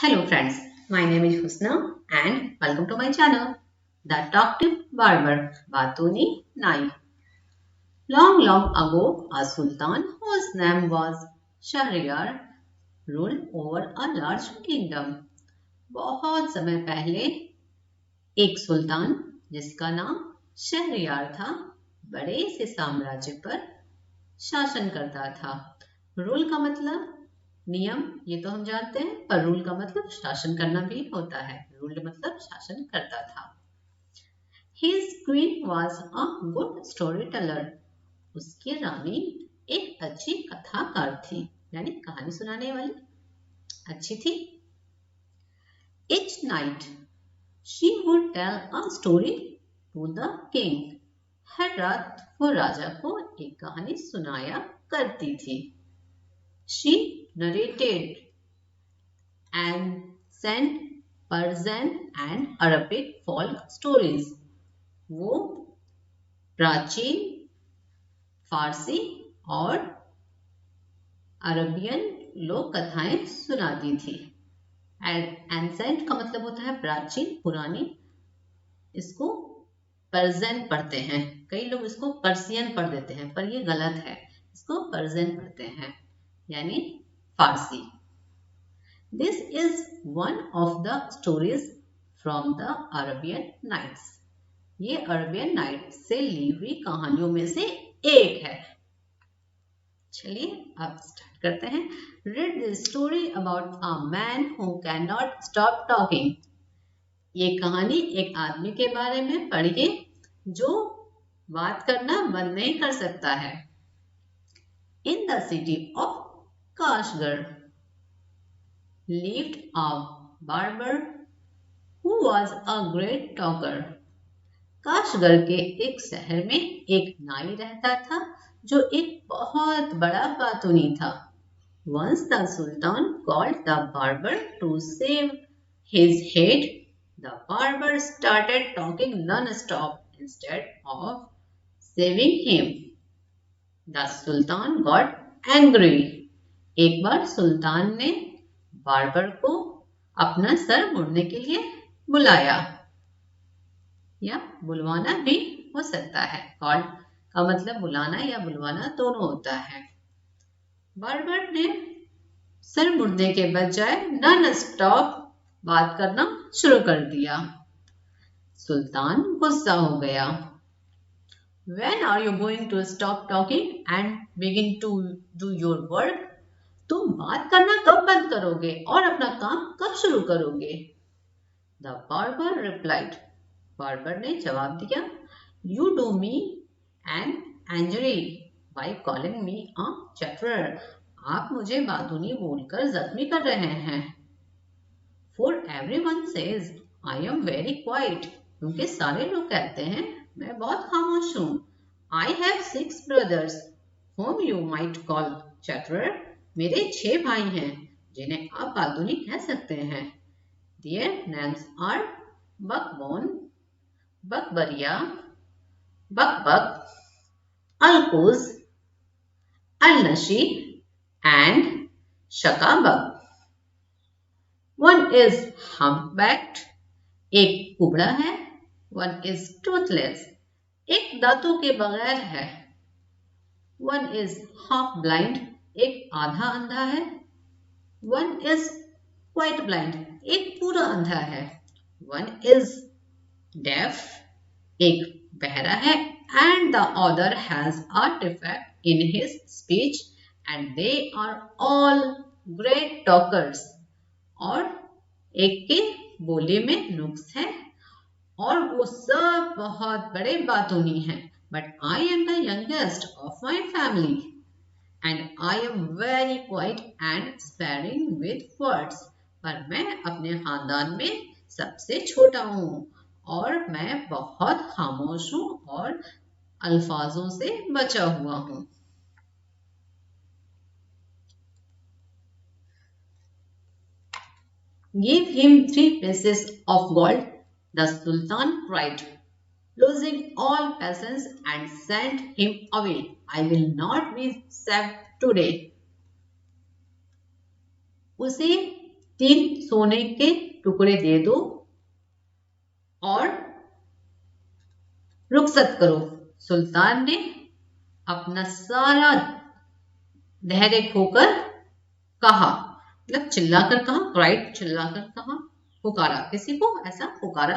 Hello friends, my name is Husna and welcome to my channel, The Talkative Barber Batuni Nai. Long ago, a sultan whose name was Shahryar ruled over a large kingdom. बहुत समय पहले एक सुल्तान जिसका नाम शहरयार था बड़े से साम्राज्य पर शासन करता था। रूल का मतलब नियम, ये तो हम जानते हैं, पर रूल का मतलब शासन करना भी होता है। रूल मतलब शासन करता था। His queen was a good storyteller. उसकी रानी एक अच्छी कथाकार थी, यानी कहानी सुनाने वाली अच्छी थी। Each night she would tell a story to the king. हर रात वो राजा को एक कहानी सुनाया करती थी। She narrated ancient Persian and Arabic folk stories. वो प्राचीन फारसी और अरबियन लोक कथाएं सुनाती थी। एंसेंट का मतलब होता है प्राचीन, पुरानी। इसको पर्शियन पढ़ते हैं, कई लोग इसको पर्शियन पढ़ देते हैं, पर ये गलत है। इसको पर्शियन पढ़ते हैं, यानी फारसी। This is one of the stories from the Arabian Nights. ये अरबियन नाइट से ली हुई कहानियों में से एक है। चलिए अब स्टार्ट करते हैं। Read this story about a man who cannot stop talking. ये कहानी एक आदमी के बारे में पढ़िए जो बात करना बंद नहीं कर सकता है। In the city of Kashgar lived a barber who was a great talker. Kashgar के एक शहर में एक नाई रहता था जो एक बहुत बड़ा बातूनी था। Once the Sultan called the barber to shave his head. The barber started talking non-stop instead of shaving him. The Sultan got angry. एक बार सुल्तान ने बार्बर को अपना सर मुड़ने के लिए बुलाया, या बुलवाना भी हो सकता है। कॉल का मतलब बुलाना या बुलवाना दोनों होता है। बार्बर ने सर मुड़ने के बजाय नॉन स्टॉप बात करना शुरू कर दिया। सुल्तान गुस्सा हो गया। When are you going to stop talking and begin to do your work? तुम बात करना कब बंद करोगे और अपना काम कब शुरू करोगे? The barber replied. बार्बर ने जवाब दिया, You do me an injury by calling me a chatterer. आप मुझे बातूनी बोलकर जख्मी कर रहे हैं। For everyone says I am very quiet. क्योंकि सारे लोग कहते हैं मैं बहुत खामोश हूँ। I have 6 brothers whom you might call chatterer. मेरे 6 भाई हैं जिन्हें आप बातूनी कह सकते हैं। Their names are Buckbone, Buckbariya, Buckbuck, Alkuz, Alnashi, and Shakabak. One is humpbacked, एक कुबड़ा है। One is toothless, एक दांतों के बगैर है। One is half blind, एक आधा अंधा है। One is quite blind, एक पूरा अंधा है। One is deaf, एक बहरा है। And the other has a defect in his speech and they are all great talkers. और एक के बोले में नुक्स है और वो सब बहुत बड़े बातूनी हैं। But I am the youngest of my family and I am very quiet and sparing with words. पर मैं अपने खानदान में सबसे छोटा हूँ और मैं बहुत खामोश हूँ और अल्फाजों से बचा हुआ हूँ। Give him 3 pieces of gold, the Sultan cried, losing all patience and sent him away. I will not be saved today. उसे 3 सोने के टुकड़े दे दो और रुखसत करो। सुल्तान ने अपना सारा धैर्य खोकर कहा, मतलब चिल्लाकर कहा, क्राइड चिल्लाकर कहा, पुकारा, किसी को ऐसा पुकारा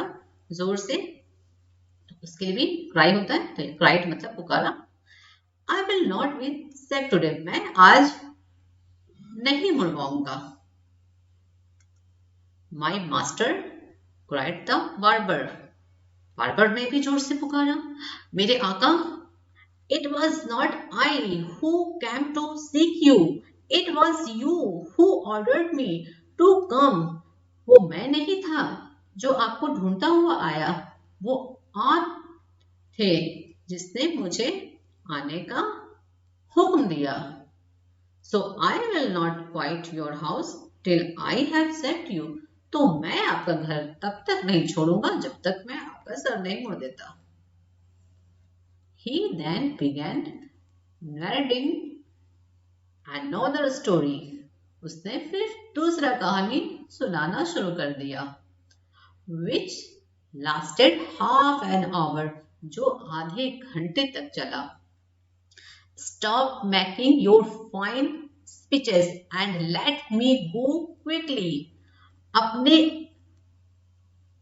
जोर से, तो उसके लिए भी क्राई होता है, तो क्राइड मतलब पुकारा। I will not be save today, मैं आज नहीं मुड़वाऊंगा। My master cried the barber, barber ने भी जोर से पुकारा, मेरे आका, it was not I who came to seek you, it was you who ordered me to come, वो मैं नहीं था जो आपको ढूंढता हुआ आया, वो आप थे जिसने मुझे आने का हुक्म दिया। So I will not quit your house till I have set you, तो मैं आपका घर तब तक नहीं छोड़ूंगा जब तक मैं आपका सर नहीं मोड़ देता। He then began narrating another story. उसने फिर दूसरा कहानी सुनाना शुरू कर दिया, which lasted half an hour, जो आधे घंटे तक चला। Stop making your fine speeches and let me go quickly. अपने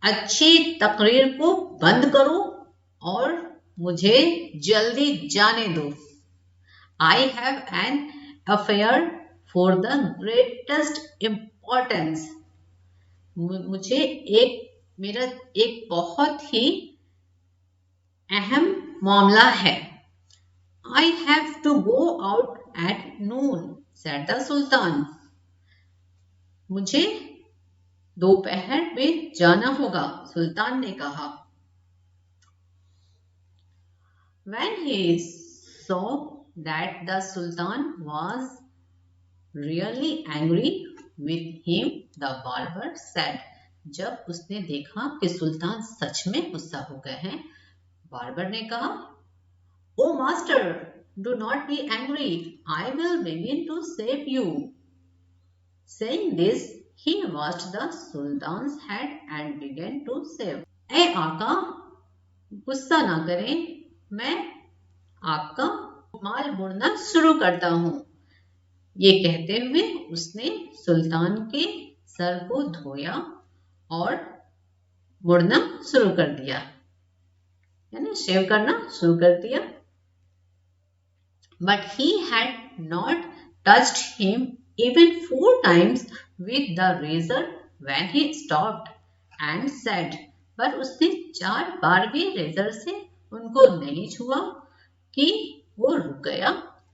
अच्छी तकरीर को बंद करो और मुझे जल्दी जाने दो। I have an affair for the greatest importance. मुझे मेरा एक बहुत ही अहम मामला है। I have to go out at noon, said the Sultan. मुझे दोपहर में जाना होगा, सुल्तान ने कहा। When he saw that the Sultan was really angry with him, the barber said. जब उसने देखा कि सुल्तान सच में गुस्सा हो गए हैं, बार्बर ने कहा, ओ master, do not be angry, I will begin to save you. Saying this, he washed the Sultan's head and began to save. ए आका, गुस्सा ना करें, मैं आपका माल बुनना शुरू करता हूँ। ये कहते हुए उसने सुल्तान के सर को धोया और मुड़ना शुरू कर दिया, यानी शेव करना शुरू कर दिया। But he had not touched him even 4 times with the razor when he stopped and said. पर उसने 4 बार भी रेजर से उनको नहीं छुआ कि वो रुक गया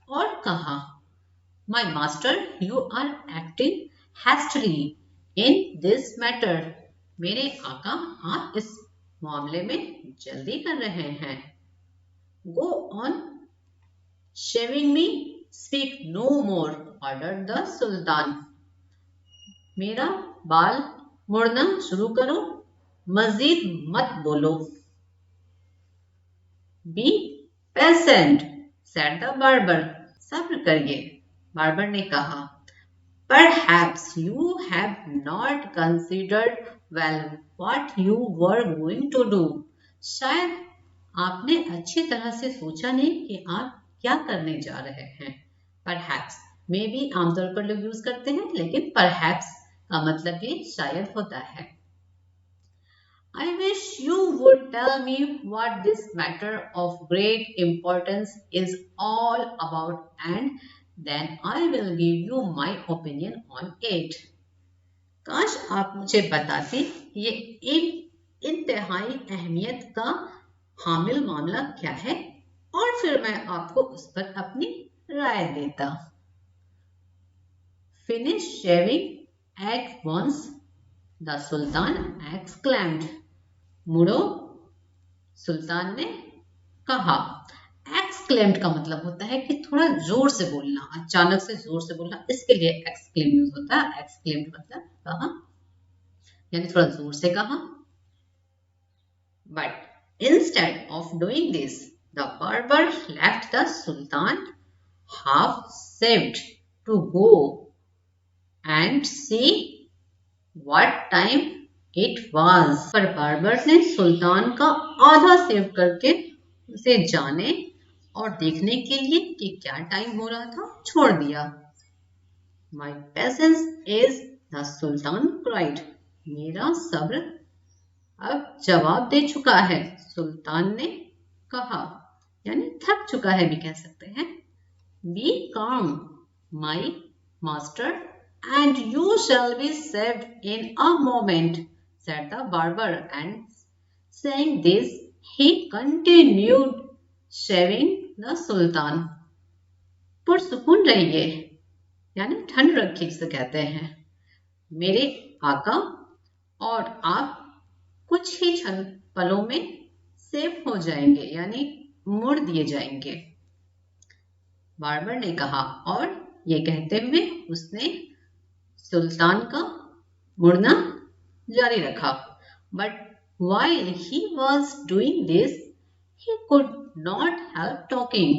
और कहा, My master, you are acting hastily in this matter. मेरे आका, आप इस मामले में जल्दी कर रहे हैं। Go on shaving me, speak no more, ordered the Sultan. मेरा बाल मुड़ना शुरू करो, मजीद मत बोलो। Be patient, said the barber. सब्र करिए, बार्बर ने कहा। Perhaps you have not considered well what you were going to do. शायद आपने अच्छी तरह से सोचा नहीं कि आप क्या करने जा रहे हैं। Perhaps में भी आमतौर पर लोग यूज करते हैं, लेकिन perhaps का मतलब ये शायद होता है। I wish you would tell me what this matter of great importance is all about, and then I will give you my opinion on it. काश आप मुझे बताते ये एक इंतहाई अहमियत का हामिल मामला क्या है, और फिर मैं आपको उस पर अपनी राय देता। Finish shaving at once, the Sultan exclaimed. मुड़ो, सुल्तान ने कहा। एक्सक्लेम्ड का मतलब होता है कि थोड़ा जोर से बोलना, अचानक से जोर से बोलना, इसके लिए एक्सक्लेम यूज होता है। एक्सक्लेम्ड मतलब कहा, यानी थोड़ा जोर से कहा। But instead of doing this, the barber left the sultan half shaved to go and see what time it was। पर बार्बर ने सुल्तान का आधा सेव करके उसे जाने और देखने के लिए कि क्या टाइम हो रहा था छोड़ दिया। My patience is, the Sultan cried। मेरा सब्र अब जवाब दे चुका है, सुल्तान ने कहा, यानी थक चुका है भी कह सकते हैं। Be calm, my master, and you shall be saved in a moment, said the barber, and saying this, he continued shaving the sultan। पुरसुकून रहिए, यानी ठंड रखिए जिसे कहते हैं, मेरे आका, और आप कुछ ही क्षण पलों में सेफ हो जाएंगे, यानी मोड़ दिए जाएंगे, बार्बर ने कहा। और ये कहते हुए उसने सुल्तान का मुड़ना जारी रखा। But while he was doing this, he could not help talking।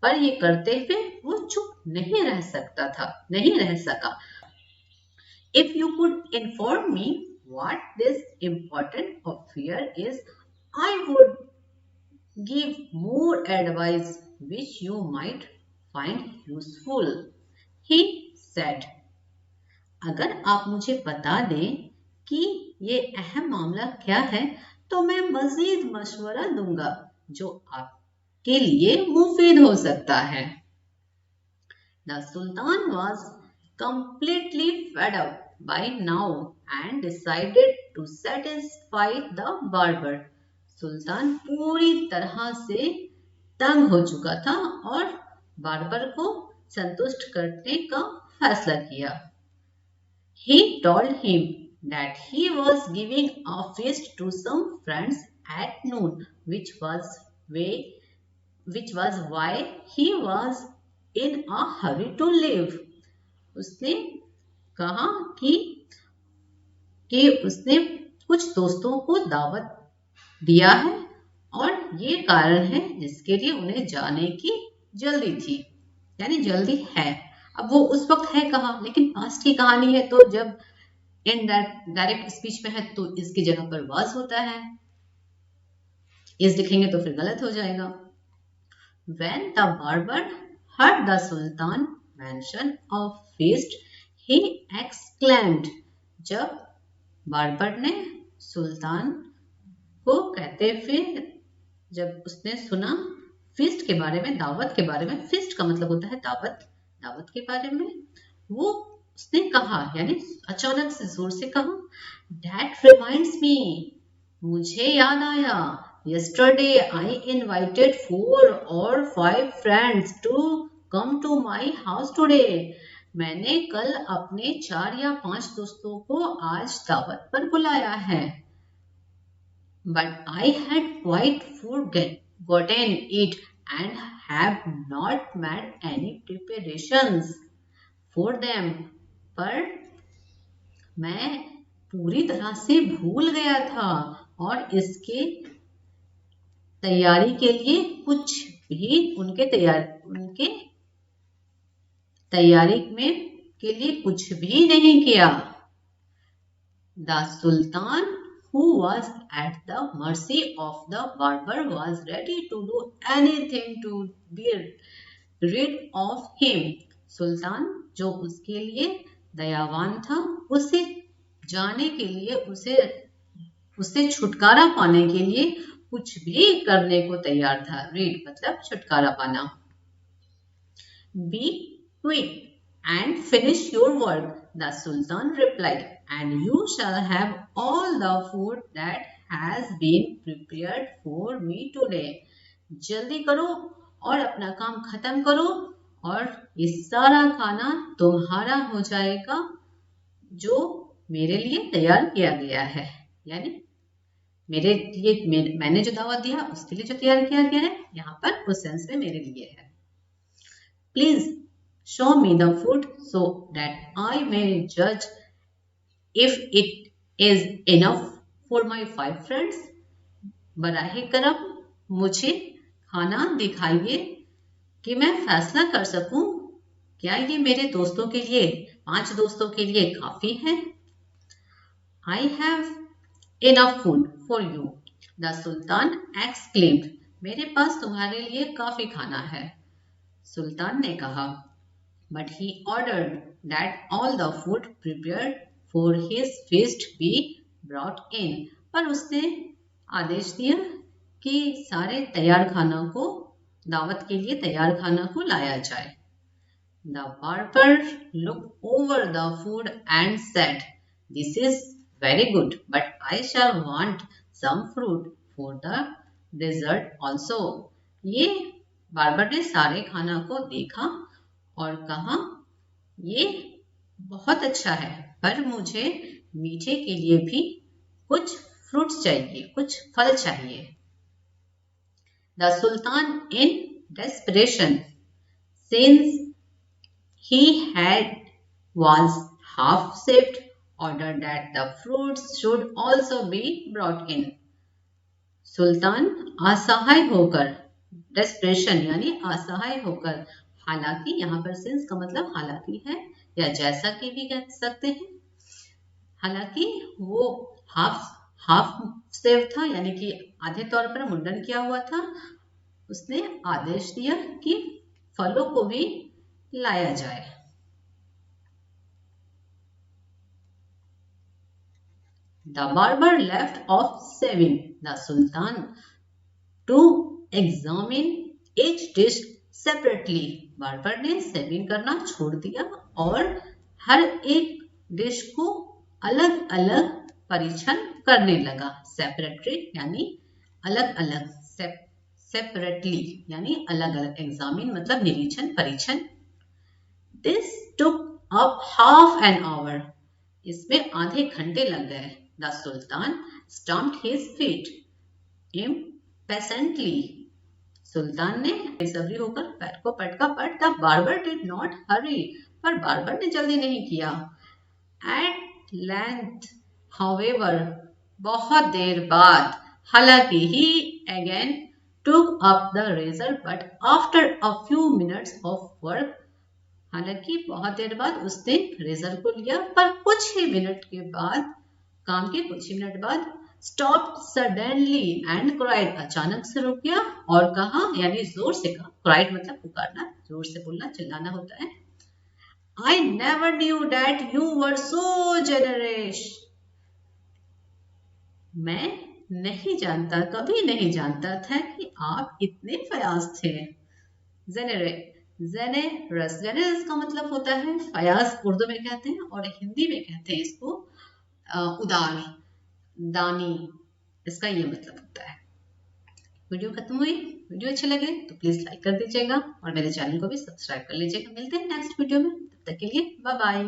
पर ये करते हुए वो चुप नहीं रह सकता था, नहीं रह सका। If you could inform me what this important affair is, I would give more advice which you might find useful, he said। अगर आप मुझे बता दें कि ये अहम मामला क्या है तो मैं मजीद मशवरा दूंगा जो आपके लिए मुफीद हो सकता है। The Sultan was completely fed up by now and decided to satisfy the barber। सुल्तान पूरी तरह से तंग हो चुका था और बार्बर को संतुष्ट करने का फैसला किया। He told him that he was giving a feast to some friends at noon, which was why he was in a hurry to leave। उसने कहा कि उसने कुछ दोस्तों को दावत दिया है और ये कारण है जिसके लिए उन्हें जाने की जल्दी थी, यानी जल्दी है। अब वो उस वक्त है कहाँ, लेकिन पास्ट की कहानी है, तो जब इन डायरेक्ट स्पीच में है तो इसकी जगह पर वाज होता है, इस लिखेंगे तो फिर गलत हो जाएगा। When the barber heard the Sultan mention a feast, he exclaimed। जब बार्बर ने सुल्तान को कहते हुए, जब उसने सुना फीस्ट के बारे में, दावत के बारे में, फीस्ट का मतलब होता है दावत, दावत के बारे में, वो उसने कहा, यानी अचानक से जोर से कहा, That reminds me, मुझे याद आया, yesterday I invited 4 or 5 friends to come to my house today। मैंने कल अपने 4 या 5 दोस्तों को आज दावत पर बुलाया है। But I had quite forgotten it and have not made any preparations for them। पर मैं पूरी तरह से भूल गया था और इसके तैयारी के लिए कुछ भी उनके तैयारी में के लिए कुछ भी नहीं किया। The Sultan, who was at the mercy of the barber, was ready to do anything to be rid of him। सुल्तान जो उसके लिए दयावान था, उसे जाने के लिए, उससे छुटकारा पाने के लिए कुछ भी करने को तैयार था। रीड मतलब छुटकारा पाना। Be quick and finish your work, the Sultan replied, and you shall have all the food that has been prepared for me today। जल्दी करो और अपना काम खत्म करो और ये सारा खाना तुम्हारा हो जाएगा जो मेरे लिए तैयार किया गया है, यानी मेरे लिए मैंने जो दावत दिया उसके लिए जो तैयार किया गया है, यहाँ पर उस सेंस में मेरे लिए है। Please show me the food so that I may judge if it is enough for my 5 friends। बराहे करम मुझे खाना दिखाइए कि मैं फैसला कर सकूं क्या ये मेरे दोस्तों के लिए, 5 दोस्तों के लिए काफी है। I have enough food for you, the Sultan exclaimed. मेरे पास तुम्हारे लिए काफी खाना है, सुल्तान ने कहा. But he ordered that all the food prepared for his feast be brought in. पर उसने आदेश दिया कि सारे तैयार खाना को, दावत के लिए तैयार खाना को लाया जाए. The barber looked over the food and said, "This is very good, but I shall want some fruit for the dessert also." ये बार्बर ने सारे खाना को देखा और कहा, ये बहुत अच्छा है, पर मुझे मीठे के लिए भी कुछ फ्रूट्स चाहिए, कुछ फल चाहिए. The Sultan, in desperation, since he was half-saved, ordered that the fruits should also be brought in. सुल्तान असहाय होकर, डेस्परेशन यानी असहाय होकर, हालांकि यहाँ पर सिंस का मतलब हालांकि है या जैसा कि भी कह सकते हैं. हालांकि वो हाफ सेव था यानी कि आधे तौर पर मुंडन किया हुआ था. उसने आदेश दिया कि फलों को भी लाया जाए. The barber left off shaving the Sultan to examine each dish separately. Barber ने शेविंग करना छोड़ दिया और हर एक डिश को अलग अलग परीक्षण करने लगा. सेपरेटली यानी अलग अलग, सेपरेटली यानी अलग अलग, एग्जामिन मतलब निरीक्षण, परीक्षण. This took up half an hour. इसमें आधे घंटे लग गए. The Sultan stamped his feet impatiently. सुल्तान ने बेसब्री होकर पैर को पटका. But the barber did not hurry. पर बार्बर ने जल्दी नहीं किया. At length, however, बहुत देर बाद, हालांकि he again took up the razor, but after a few minutes of work, हालांकि बहुत देर बाद उसने रेजर को लिया, पर कुछ ही मिनट के बाद, काम के कुछ ही मिनट बाद, stopped suddenly and cried, अचानक से रुक गया और कहा, यानी जोर से कहा. cried मतलब पुकारना, जोर से बोलना, चिल्लाना होता है. I never knew that you were so generous. मैं नहीं जानता, कभी नहीं जानता था कि आप इतने फयाज थे. जेनेरस का मतलब होता है फयाज, उर्दू में कहते हैं, और हिंदी में कहते हैं इसको उदार, दानी. इसका ये मतलब होता है. वीडियो खत्म हुई. वीडियो अच्छे लगे तो प्लीज लाइक कर दीजिएगा और मेरे चैनल को भी सब्सक्राइब कर लीजिएगा. मिलते हैं नेक्स्ट वीडियो में, तब तक के लिए बाय बाय.